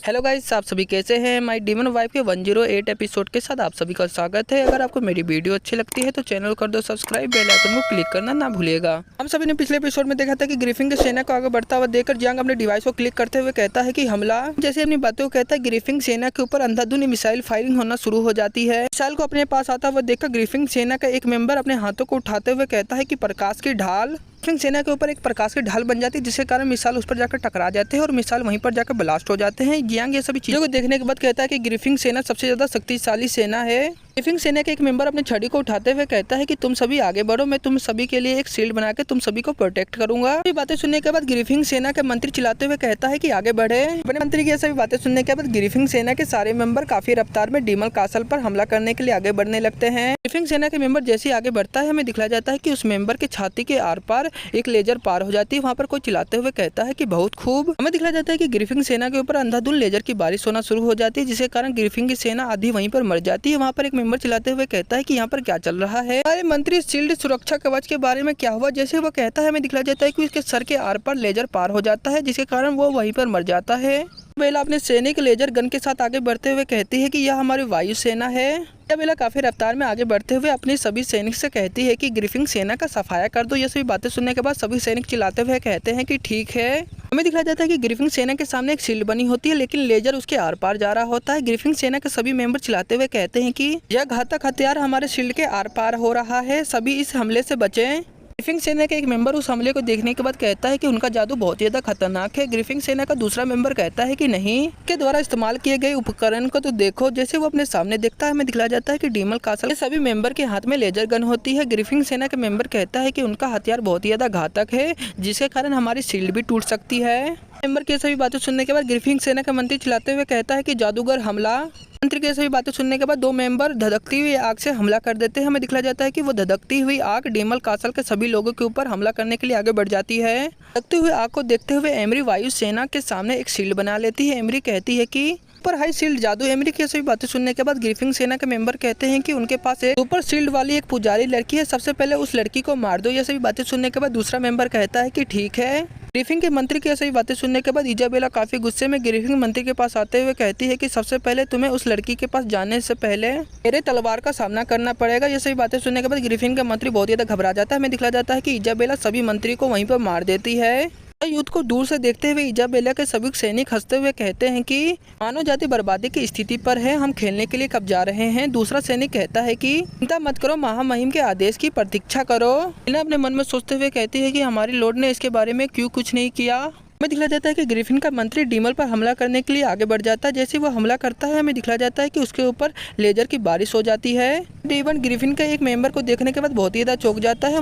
Hello guys, आप सभी कैसे हैं। माय डीमन वाइफ के 108 एपिसोड के साथ आप सभी का स्वागत है। अगर आपको मेरी वीडियो अच्छी लगती है तो चैनल कर दो सब्सक्राइब, बेल आइकन को क्लिक करना ना भूलिएगा। हम सभी ने पिछले एपिसोड में देखा था कि ग्रिफिन के सेना को आगे बढ़ता हुआ देखकर जियांग अपने डिवाइस को क्लिक करते हुए कहता है कि हमला। जैसे अपनी बातों को कहता है, ग्रिफिन सेना के ऊपर अंधाधुंध मिसाइल फायरिंग होना शुरू हो जाती है। मिसाइल को अपने पास आता हुआ देखकर ग्रिफिन सेना का एक मेंबर अपने हाथों को उठाते हुए कहता है कि प्रकाश की ढाल। ग्रिफिन सेना के ऊपर एक प्रकाश की ढाल बन जाती है, जिसके कारण मिसाइल उस पर जाकर टकरा जाते हैं और मिसाइल वहीं पर जाकर ब्लास्ट हो जाते हैं। जियांग ये सभी चीजों को देखने के बाद कहता है कि ग्रिफिन सेना सबसे ज्यादा शक्तिशाली सेना है। ग्रिफिन सेना के एक मेंबर अपने छड़ी को उठाते हुए कहता है कि तुम सभी आगे बढ़ो, मैं तुम सभी के लिए एक शील्ड बना के तुम सभी को प्रोटेक्ट करूंगा। ये बातें सुनने के बाद ग्रिफिन सेना के मंत्री चिल्लाते हुए कहता है कि आगे बढ़े। अपने मंत्री की ये सभी बातें सुनने के बाद ग्रिफिन सेना के सारे मेंबर काफी रफ्तार में डीमल कासल पर हमला करने के लिए आगे बढ़ने लगते हैं। ग्रिफिन सेना के मेंबर जैसे ही आगे बढ़ता है, हमें दिखला जाता है कि उस मेंबर की छाती के आर पार एक लेजर पार हो जाती है। वहाँ पर कोई चिल्लाते हुए कहता है कि बहुत खूब। हमें दिखला जाता है कि ग्रिफिन सेना के ऊपर अंधाधुंध लेजर की बारिश होना शुरू हो जाती है, जिसके कारण ग्रिफिन की सेना आधी वहीं पर मर जाती है। वहाँ पर एक मेंबर चिल्लाते हुए कहता है कि यहाँ पर क्या चल रहा है। हमारे मंत्री शील्ड सुरक्षा कवच के बारे में क्या हुआ। जैसे वो कहता है, हमें दिखला जाता है कि उसके सर के आर पार लेजर पार हो जाता है, जिसके कारण वो वहीं पर मर जाता है। बेला अपने सैनिक लेजर गन के साथ आगे बढ़ते हुए कहती है कि यह हमारी वायु सेना है। बेला काफी रफ्तार में आगे बढ़ते हुए अपने सभी सैनिक से कहती है कि ग्रिफिन सेना का सफाया कर दो। ये सभी बातें सुनने के बाद सभी सैनिक चिल्लाते हुए कहते हैं कि ठीक है। हमें दिखाया जाता है कि ग्रिफिन सेना के सामने एक शील्ड बनी होती है, लेकिन लेजर उसके आर पार जा रहा होता है। ग्रिफिन सेना के सभी मेंबर चिल्लाते हुए कहते हैं कि यह घातक हथियार हमारे शील्ड के आर पार हो रहा है, सभी इस हमले से बचें। ग्रिफिन सेना के एक मेंबर उस हमले को देखने के बाद कहता है कि उनका जादू बहुत ज्यादा खतरनाक है। ग्रिफिन सेना का दूसरा मेंबर कहता है कि नहीं, के द्वारा इस्तेमाल किए गए उपकरण को तो देखो। जैसे वो अपने सामने देखता है, हमें दिखला जाता है कि डीमल कासल के सभी मेंबर के हाथ में लेजर गन होती है। ग्रिफिन सेना के मेंबर कहता है कि उनका हथियार बहुत ज्यादा घातक है, जिसके कारण हमारी शील्ड भी टूट सकती है। मेंबर की सभी बातें सुनने के बाद ग्रिफिन सेना का मंत्री चिल्लाते हुए कहता है कि जादूगर हमला। मंत्री की सभी बातें सुनने के बाद दो मेंबर धधकती हुई आग से हमला कर देते हैं। हमें दिखला जाता है कि वो धधकती हुई आग डीमल कासल के सभी लोगों के ऊपर हमला करने के लिए आगे बढ़ जाती है। धधकती हुई आग को देखते हुए एमरी वायु सेना के सामने एक शील्ड बना लेती है। एमरी कहती है कि सुपर हाई शील्ड जादू। एमरी की सभी बातें सुनने के बाद ग्रिफिन सेना के मेंबर कहते हैं कि उनके पास एक सुपर शील्ड वाली एक पुजारी लड़की है, सबसे पहले उस लड़की को मार दो। ये सभी बातें सुनने के बाद दूसरा मेंबर कहता है कि ठीक है। ग्रिफिन के मंत्री की सभी बातें सुनने के बाद इजाबेला काफी गुस्से में ग्रिफिन मंत्री के पास आते हुए कहती है कि सबसे पहले तुम्हें उस लड़की के पास जाने से पहले मेरे तलवार का सामना करना पड़ेगा। ये सभी बातें सुनने के बाद ग्रिफिन का मंत्री बहुत ज्यादा घबरा जाता है। हमें दिखला जाता है कि इजाबेला सभी मंत्री को वहीं पर मार देती है। युद्ध को दूर से देखते हुए इजाबेला के सभी सैनिक हंसते हुए कहते हैं कि मानव जाति बर्बादी की स्थिति पर है, हम खेलने के लिए कब जा रहे हैं। दूसरा सैनिक कहता है कि चिंता मत करो, महामहिम के आदेश की प्रतीक्षा करो। इन्हें अपने मन में सोचते हुए कहती है कि हमारी लॉर्ड ने इसके बारे में क्यों कुछ नहीं किया। हमें दिखला जाता है कि ग्रिफिन का मंत्री डीमल पर हमला करने के लिए आगे बढ़ जाता है। जैसे वो हमला करता है, हमें दिखला जाता है कि उसके ऊपर लेजर की बारिश हो जाती है। डीमन ग्रिफिन के एक मेंबर को देखने के बाद बहुत ही ज्यादा चौंक जाता है।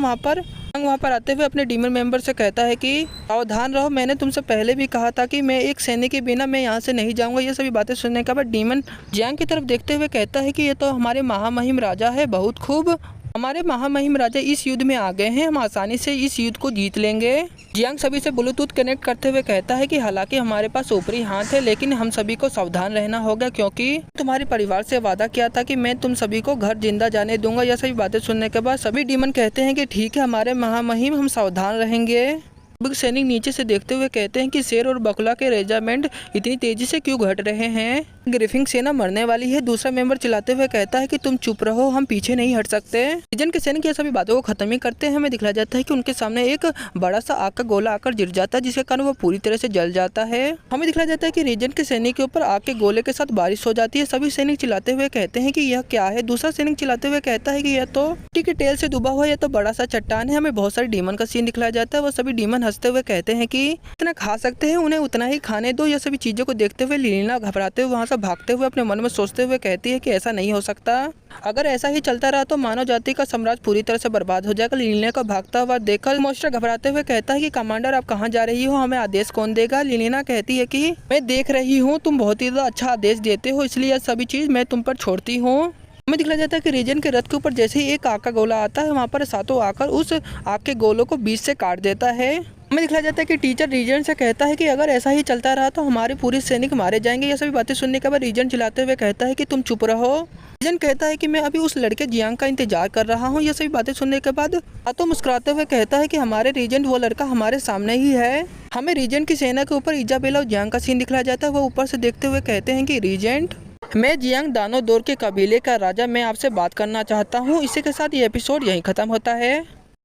वहाँ पर आते हुए अपने डीमन मेंबर से कहता है कि सावधान रहो, मैंने तुमसे पहले भी कहा था कि मैं एक सैनिक के बिना मैं यहाँ से नहीं जाऊँगा। ये सभी बातें सुनने के बाद डीमन जियांग की तरफ देखते हुए कहता है कि ये तो हमारे महामहिम राजा है, बहुत खूब। हमारे महामहिम राजा इस युद्ध में आ गए हैं, हम आसानी से इस युद्ध को जीत लेंगे। जियांग सभी से ब्लूटूथ कनेक्ट करते हुए कहता है कि हालांकि हमारे पास ऊपरी हाथ है, लेकिन हम सभी को सावधान रहना होगा, क्योंकि तुम्हारे परिवार से वादा किया था कि मैं तुम सभी को घर जिंदा जाने दूंगा। यह सभी बातें सुनने के बाद सभी डीमन कहते हैं कि ठीक है हमारे महामहिम, हम सावधान रहेंगे। सैनिक नीचे से देखते हुए कहते हैं कि शेर और बकुला के रेजिमेंट इतनी तेजी से क्यों घट रहे हैं। ग्रिफिन सेना मरने वाली है। दूसरा मेंबर चिल्लाते हुए कहता है कि तुम चुप रहो, हम पीछे नहीं हट सकते। रीजन के सैनिक ये सभी बातों को खत्म ही करते हैं। हमें दिखला जाता है कि उनके सामने एक बड़ा सा आग का गोला आकर गिर जाता है, जिसके कारण वो पूरी तरह से जल जाता है। हमें दिखला जाता है कि रीजन के सैनिक के ऊपर आग के गोले के साथ बारिश हो जाती है। सभी सैनिक चिल्लाते हुए कहते हैं कि यह क्या है। दूसरा सैनिक चिल्लाते हुए कहता है कि यह तो मिट्टी के टेल से डूबा हुआ यह तो बड़ा सा चट्टान है। हमें बहुत सारे डीमन का सीन दिखलाया जाता है। वो सभी डीमन हंसते हुए कहते हैं कि इतना खा सकते हैं, उन्हें उतना ही खाने दो। यह सभी चीजों को देखते हुए लीना घबराते हुए वहाँ से भागते हुए अपने मन में सोचते हुए कहती है कि ऐसा नहीं हो सकता। अगर ऐसा ही चलता रहा तो मानव जाति का साम्राज्य पूरी तरह से बर्बाद हो जाएगा। लीना को भागता हुआ देखकर मोस्टर घबराते हुए कहता है कि कमांडर आप कहाँ जा रही हो, हमें आदेश कौन देगा। लीना कहती है कि मैं देख रही हूँ तुम बहुत ही अच्छा आदेश देते हो, इसलिए यह सभी चीज मैं तुम पर छोड़ती हूँ। हमें दिखला जाता है कि रीजन के रथ के ऊपर जैसे ही एक आग का गोला आता है, वहाँ पर सातों आकर उस आग के गोलों को बीच से काट देता है। हमें दिखला जाता है कि टीचर रीजन से कहता है कि अगर ऐसा ही चलता रहा तो हमारे पूरे सैनिक मारे जाएंगे। ये सभी बातें सुनने के बाद रीजन चिल्लाते हुए कहता है कि तुम चुप रहो। रीजेंट कहता है कि मैं अभी उस लड़के जियांग का इंतजार कर रहा हूँ। ये सभी बातें सुनने के बाद आतो मुस्कुराते हुए कहता है कि हमारे रीजेंट वो लड़का हमारे सामने ही है। हमें रीजेंट की सेना के ऊपर इजाबेला और जियांग का सीन दिखलाया जाता है। वो ऊपर से देखते हुए कहते हैं कि रीजेंट, मैं जियांग दानो दौर के कबीले का राजा, मैं आपसे बात करना चाहता हूँ। इसी के साथ ये एपिसोड यहीं खत्म होता है।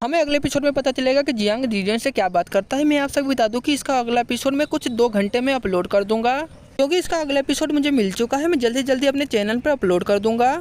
हमें अगले एपिसोड में पता चलेगा कि जियांग रीजेंट से क्या बात करता है। मैं आप सबको बता दूं कि इसका अगला एपिसोड मैं कुछ 2 घंटे में अपलोड कर दूंगा, क्योंकि इसका अगला एपिसोड मुझे मिल चुका है। मैं जल्दी जल्दी अपने चैनल पर अपलोड कर दूंगा।